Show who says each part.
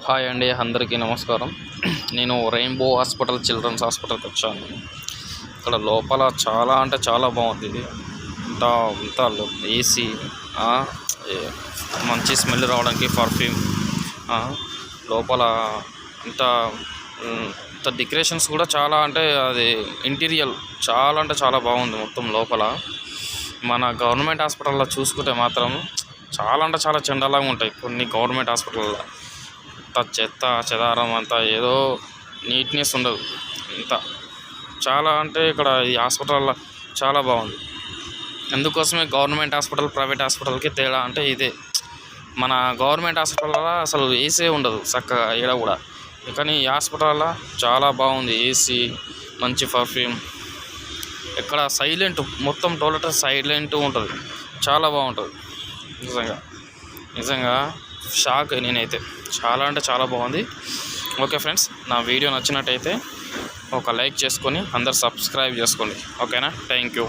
Speaker 1: Hi అండి, అందరికీ నమస్కారం. నేను రెయిన్బో హాస్పిటల్, చిల్డ్రన్స్ హాస్పిటల్కి వచ్చాను. ఇక్కడ లోపల చాలా అంటే చాలా బాగుంది. ఇది ఇంత ఇంత ఏసీ, మంచి స్మెల్ రావడానికి పర్ఫ్యూమ్, లోపల ఇంత ఇంత డెకరేషన్స్ కూడా చాలా అంటే అది ఇంటీరియర్ చాలా అంటే చాలా బాగుంది. మొత్తం లోపల మన గవర్నమెంట్ హాస్పిటల్లో చూసుకుంటే మాత్రం చాలా అంటే చాలా చండాలంగా ఉంటాయి కొన్ని గవర్నమెంట్ హాస్పిటల్లో. అంత చెత్త చెదారం, అంతా ఏదో నీట్నెస్ ఉండదు. ఇంత చాలా అంటే ఇక్కడ ఈ హాస్పిటల్లో చాలా బాగుంది. అందుకోసమే గవర్నమెంట్ హాస్పిటల్, ప్రైవేట్ హాస్పిటల్కి తేడా అంటే ఇదే. మన గవర్నమెంట్ హాస్పిటల్లో అసలు ఏసీ ఉండదు చక్కగా ఈడ కూడా, కానీ ఈ హాస్పిటల్లో చాలా బాగుంది. ఏసీ, మంచి పర్ఫ్యూమ్, ఇక్కడ సైలెంట్, మొత్తం టోటల్ సైలెంట్ ఉంటుంది. చాలా బాగుంటుంది. నిజంగా షాక్ నేనైతే. చాలా అంటే చాలా బాగుంది. ఓకే ఫ్రెండ్స్, నా వీడియో నచ్చినట్టయితే ఒక లైక్ చేసుకొని అందరు సబ్స్క్రైబ్ చేసుకోండి. ఓకేనా? Thank you.